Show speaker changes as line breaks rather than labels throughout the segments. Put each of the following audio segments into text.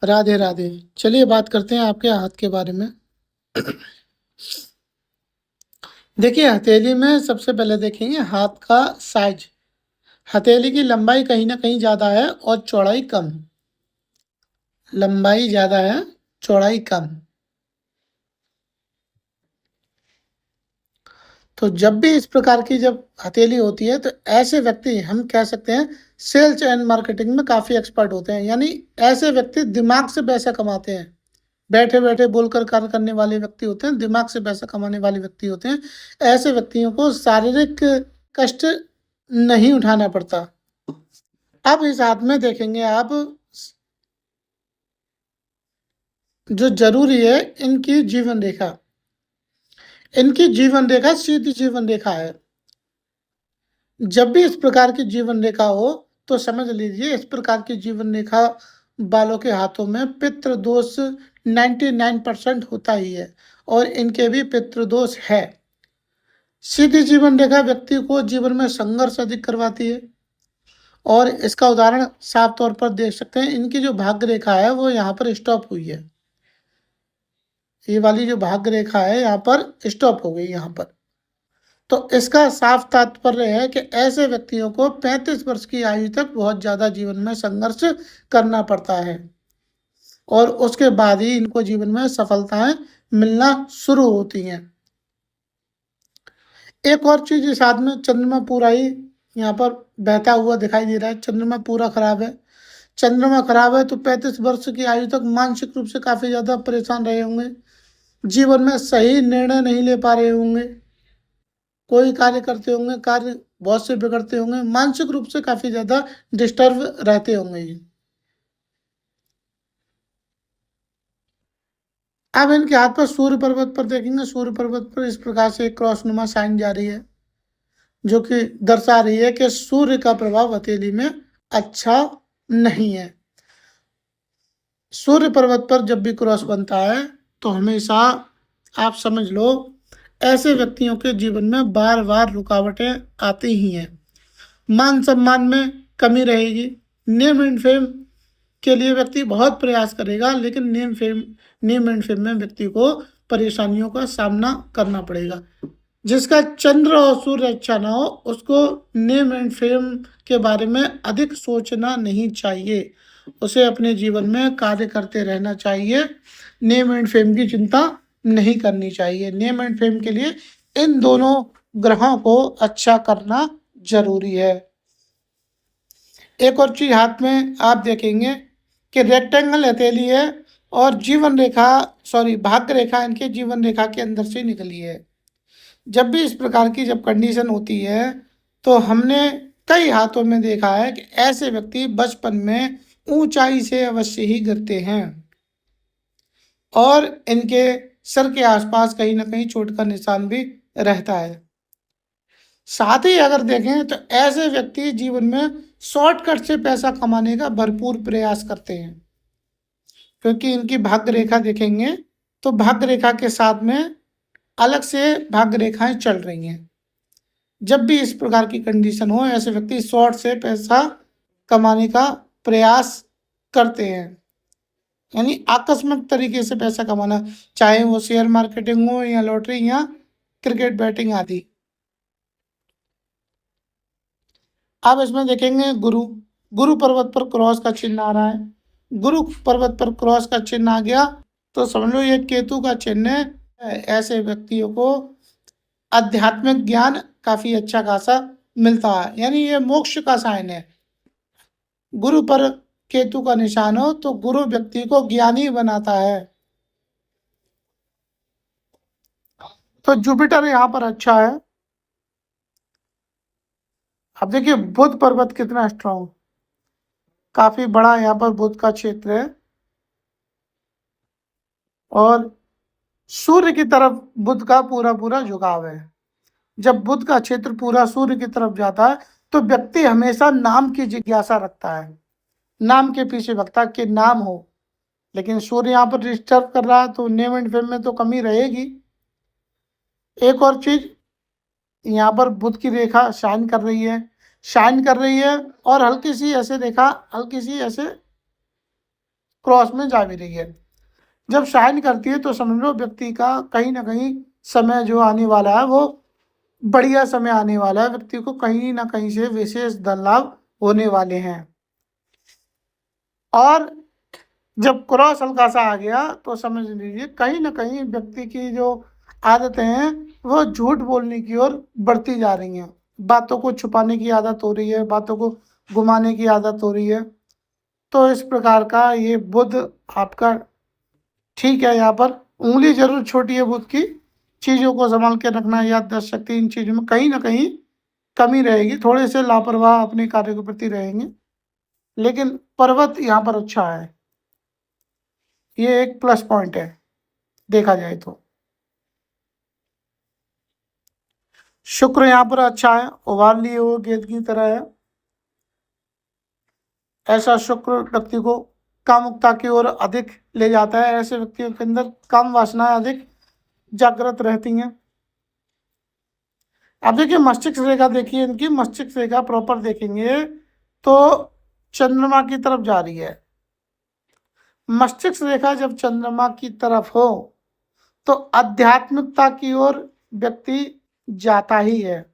राधे राधे। चलिए बात करते हैं आपके हाथ के बारे में। देखिए, हथेली में सबसे पहले देखेंगे हाथ का साइज। हथेली की लंबाई कहीं ना कहीं ज़्यादा है और चौड़ाई कम। लंबाई ज़्यादा है, चौड़ाई कम। तो जब भी इस प्रकार की जब हथेली होती है तो ऐसे व्यक्ति हम कह सकते हैं सेल्स एंड मार्केटिंग में काफ़ी एक्सपर्ट होते हैं। यानी ऐसे व्यक्ति दिमाग से पैसा कमाते हैं। बैठे बैठे बोलकर कार्य करने वाले व्यक्ति होते हैं, दिमाग से पैसा कमाने वाले व्यक्ति होते हैं। ऐसे व्यक्तियों को शारीरिक कष्ट नहीं उठाना पड़ता। अब इस हाथ में देखेंगे आप, जो जरूरी है इनकी जीवन रेखा। इनकी जीवन रेखा सीधी जीवन रेखा है। जब भी इस प्रकार की जीवन रेखा हो तो समझ लीजिए इस प्रकार की जीवन रेखा वालों के हाथों में पितृदोष 99% होता ही है और इनके भी पितृदोष है। सीधी जीवन रेखा व्यक्ति को जीवन में संघर्ष अधिक करवाती है और इसका उदाहरण साफ तौर पर देख सकते हैं। इनकी जो भाग्य रेखा है वो यहाँ पर स्टॉप हुई है। ये वाली जो भाग्य रेखा है यहाँ पर स्टॉप हो गई यहाँ पर। तो इसका साफ तात्पर्य है कि ऐसे व्यक्तियों को 35 वर्ष की आयु तक बहुत ज्यादा जीवन में संघर्ष करना पड़ता है और उसके बाद ही इनको जीवन में सफलताएं मिलना शुरू होती हैं। एक और चीज इस हाथ में चंद्रमा पूरा ही यहाँ पर बहता हुआ दिखाई दे रहा है। चंद्रमा पूरा खराब है। चंद्रमा खराब है तो 35 वर्ष की आयु तक मानसिक रूप से काफी ज्यादा परेशान रहे होंगे। जीवन में सही निर्णय नहीं ले पा रहे होंगे। कोई कार्य करते होंगे, कार्य बहुत से बिगड़ते होंगे, मानसिक रूप से काफी ज्यादा डिस्टर्ब रहते होंगे ये। अब इनके हाथ पर सूर्य पर्वत पर देखेंगे, सूर्य पर्वत पर इस प्रकार से एक क्रॉसनुमा साइन जा रही है जो कि दर्शा रही है कि सूर्य का प्रभाव हथेली में अच्छा नहीं है। सूर्य पर्वत पर जब भी क्रॉस बनता है तो हमेशा आप समझ लो ऐसे व्यक्तियों के जीवन में बार बार रुकावटें आती ही हैं। मान सम्मान में कमी रहेगी। नेम एंड फेम के लिए व्यक्ति बहुत प्रयास करेगा लेकिन नेम एंड फेम में व्यक्ति को परेशानियों का सामना करना पड़ेगा। जिसका चंद्र और सूर्य अच्छा ना हो उसको नेम एंड फेम के बारे में अधिक सोचना नहीं चाहिए। उसे अपने जीवन में कार्य करते रहना चाहिए। नेम एंड फेम की चिंता नहीं करनी चाहिए। नेम एंड फेम के लिए इन दोनों ग्रहों को अच्छा करना जरूरी है। एक और चीज हाथ में आप देखेंगे कि रेक्टेंगल हथेली है और जीवन रेखा भाग्य रेखा इनके जीवन रेखा के अंदर से निकली है। जब भी इस प्रकार की जब कंडीशन होती है तो हमने कई हाथों में देखा है कि ऐसे व्यक्ति बचपन में ऊंचाई से अवश्य ही गिरते हैं और इनके सर के आसपास कहीं ना कहीं चोट का निशान भी रहता है। साथ ही अगर देखें तो ऐसे व्यक्ति जीवन में शॉर्टकट से पैसा कमाने का भरपूर प्रयास करते हैं क्योंकि इनकी भाग्य रेखा देखेंगे तो भाग्य रेखा के साथ में अलग से भाग्य रेखाएं चल रही हैं। जब भी इस प्रकार की कंडीशन हो ऐसे व्यक्ति शॉर्ट से पैसा कमाने का प्रयास करते हैं। यानी आकस्मिक तरीके से पैसा कमाना, चाहे वो शेयर मार्केटिंग हो या लॉटरी या क्रिकेट बैटिंग आदि। अब इसमें देखेंगे गुरु। गुरु पर्वत पर क्रॉस का चिन्ह आ रहा है। गुरु पर्वत पर क्रॉस का चिन्ह आ गया तो समझ लो ये केतु का चिन्ह है। ऐसे व्यक्तियों को आध्यात्मिक ज्ञान काफी अच्छा खासा मिलता है। यानी ये मोक्ष का साइन है। गुरु पर केतु का निशान हो तो गुरु व्यक्ति को ज्ञानी बनाता है। तो जुपिटर यहाँ पर अच्छा है। अब देखिए बुध पर्वत कितना स्ट्रांग, काफी बड़ा यहाँ पर बुध का क्षेत्र है और सूर्य की तरफ बुध का पूरा पूरा झुकाव है। जब बुध का क्षेत्र पूरा सूर्य की तरफ जाता है तो व्यक्ति हमेशा नाम की जिज्ञासा रखता है, नाम के पीछे भगता कि नाम हो। लेकिन सूर्य यहाँ पर डिस्टर्ब कर रहा है तो नेम एंड फेम में तो कमी रहेगी। एक और चीज यहाँ पर बुध की रेखा शाइन कर रही है, शाइन कर रही है और हल्की सी ऐसे रेखा, हल्की सी ऐसे क्रॉस में जा भी रही है। जब शाइन करती है तो समझ लो व्यक्ति का कहीं ना कहीं समय जो आने वाला है वो बढ़िया समय आने वाला है, व्यक्ति को कहीं ना कहीं से विशेष धन लाभ होने वाले हैं। और जब क्रॉस हल्का सा आ गया तो समझ लीजिए कहीं ना कहीं व्यक्ति की जो आदतें हैं वो झूठ बोलने की ओर बढ़ती जा रही हैं, बातों को छुपाने की आदत हो रही है, बातों को घुमाने की आदत हो रही है। तो इस प्रकार का ये बुध आपका ठीक है, यहाँ पर उंगली जरूर छोटी है बुध की, चीज़ों को संभाल के रखना, याददाश्त शक्ति, इन चीज़ों में कहीं ना कहीं कमी रहेगी, थोड़े से लापरवाह अपने कार्य के प्रति रहेंगे। लेकिन पर्वत यहाँ पर अच्छा है, ये एक प्लस पॉइंट है देखा जाए तो। शुक्र यहाँ पर अच्छा है, उभार लिए हुए गेंद की तरह है। ऐसा शुक्र व्यक्ति को कामुकता की ओर अधिक ले जाता है, ऐसे व्यक्तियों के अंदर काम वासनाएं अधिक जागृत रहती हैं। अब देखिए मस्तिष्क रेखा, देखिए इनकी मस्तिष्क रेखा प्रॉपर देखेंगे तो चंद्रमा की तरफ जा रही है। मस्तिष्क रेखा जब चंद्रमा की तरफ हो तो आध्यात्मिकता की ओर व्यक्ति जाता ही है।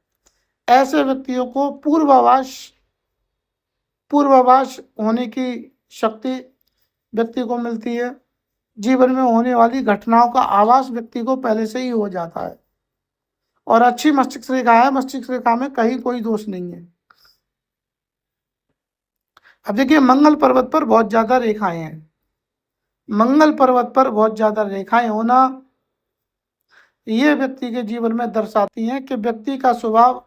ऐसे व्यक्तियों को पूर्वाभास होने की शक्ति व्यक्ति को मिलती है। जीवन में होने वाली घटनाओं का आभास व्यक्ति को पहले से ही हो जाता है। और अच्छी मस्तिष्क रेखा है, मस्तिष्क रेखा में कहीं कोई दोष नहीं है। अब देखिए मंगल पर्वत पर बहुत ज्यादा रेखाएं हैं। मंगल पर्वत पर बहुत ज्यादा रेखाएं होना ये व्यक्ति के जीवन में दर्शाती हैं कि व्यक्ति का स्वभाव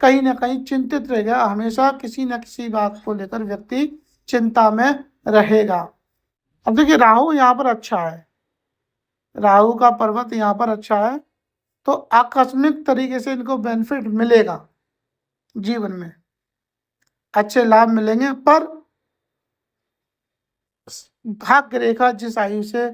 कहीं ना कहीं चिंतित रहेगा, हमेशा किसी न किसी बात को लेकर व्यक्ति चिंता में रहेगा। अब देखिए राहु यहाँ पर अच्छा है, राहु का पर्वत यहाँ पर अच्छा है, तो आकस्मिक तरीके से इनको बेनिफिट मिलेगा, जीवन में अच्छे लाभ मिलेंगे। पर भाग्य रेखा जिस आयु से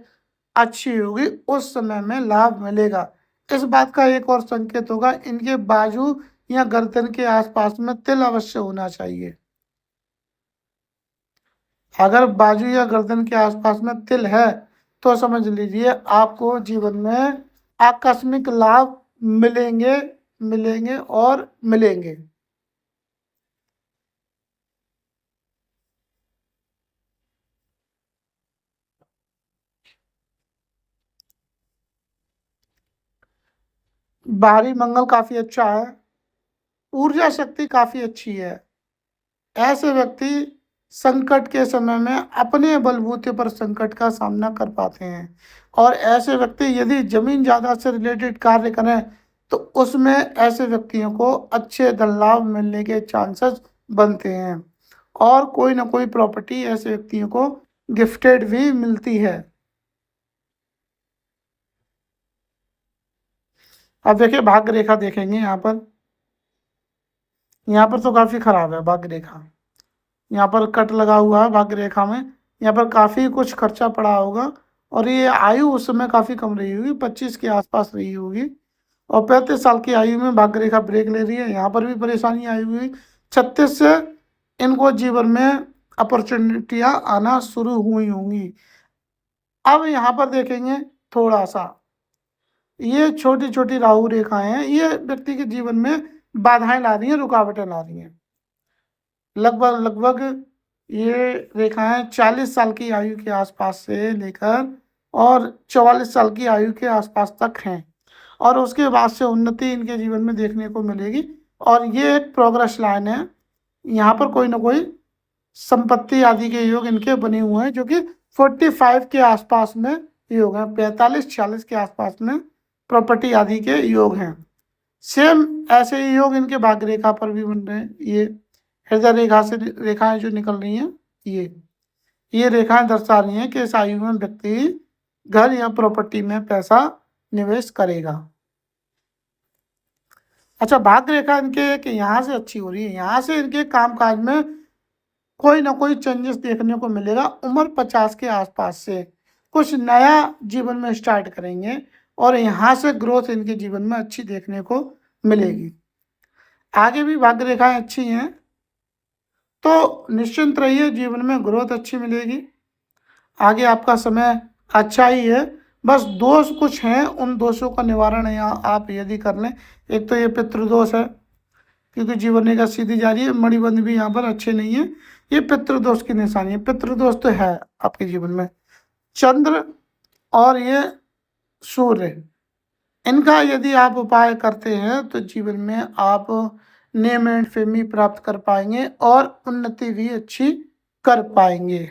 अच्छी होगी उस समय में लाभ मिलेगा। इस बात का एक और संकेत होगा, इनके बाजू या गर्दन के आसपास में तिल अवश्य होना चाहिए। अगर बाजू या गर्दन के आसपास में तिल है तो समझ लीजिए आपको जीवन में आकस्मिक लाभ मिलेंगे मिलेंगे और मिलेंगे। बाहरी मंगल काफी अच्छा है, ऊर्जा शक्ति काफी अच्छी है। ऐसे व्यक्ति संकट के समय में अपने बलबूते पर संकट का सामना कर पाते हैं। और ऐसे व्यक्ति यदि जमीन जायदाद से रिलेटेड कार्य करें तो उसमें ऐसे व्यक्तियों को अच्छे धन लाभ मिलने के चांसेस बनते हैं। और कोई ना कोई प्रॉपर्टी ऐसे व्यक्तियों को गिफ्टेड भी मिलती है। अब देखिए भाग्य रेखा देखेंगे, यहाँ पर तो काफी खराब है भाग्य रेखा। यहाँ पर कट लगा हुआ है भाग्य रेखा में, यहाँ पर काफ़ी कुछ खर्चा पड़ा होगा। और ये आयु उस समय काफ़ी कम रही होगी, 25 के आसपास रही होगी। और 35 साल की आयु में भाग्य रेखा ब्रेक ले रही है, यहाँ पर भी परेशानी आई हुई। 36 से इनको जीवन में अपॉर्चुनिटियाँ आना शुरू हुई होंगी। अब यहाँ पर देखेंगे थोड़ा सा, ये छोटी छोटी राहु रेखाएं हैं, ये व्यक्ति के जीवन में बाधाएं ला रही हैं, रुकावटें ला रही हैं। लगभग लगभग ये रेखाएं 40 साल की आयु के आसपास से लेकर और 44 साल की आयु के आसपास तक हैं। और उसके बाद से उन्नति इनके जीवन में देखने को मिलेगी। और ये एक प्रोग्रेस लाइन है, यहाँ पर कोई ना कोई संपत्ति आदि के योग इनके बने हुए हैं, जो कि 45 के आसपास में योग है, 45-46 के आसपास में प्रॉपर्टी आदि के योग हैं। सेम ऐसे ही योग इनके भाग्य रेखा पर भी बन रहे हैं। ये हृदय रेखा से रेखाएं जो निकल रही हैं, ये रेखाएं दर्शा रही हैं कि इस आयु में व्यक्ति घर या प्रॉपर्टी में पैसा निवेश करेगा। अच्छा भाग्य रेखा इनके कि यहाँ से अच्छी हो रही है, यहाँ से इनके कामकाज में कोई ना कोई चेंजेस देखने को मिलेगा। उम्र 50 के आसपास से कुछ नया जीवन में स्टार्ट करेंगे और यहाँ से ग्रोथ इनके जीवन में अच्छी देखने को मिलेगी। आगे भी भाग्य रेखाएं अच्छी हैं तो निश्चिंत रहिए, जीवन में ग्रोथ अच्छी मिलेगी। आगे आपका समय अच्छा ही है। बस दोष कुछ हैं, उन दोषों का निवारण यहाँ आप यदि कर लें, एक तो ये पितृदोष है क्योंकि जीवन रेखा सीधी जा रही है, मणिबंध भी यहाँ पर अच्छे नहीं है, ये पितृदोष की निशानी है। पितृदोष तो है आपके जीवन में। चंद्र और ये सूर्य, इनका यदि आप उपाय करते हैं तो जीवन में आप नेम एंड फेम प्राप्त कर पाएंगे और उन्नति भी अच्छी कर पाएंगे।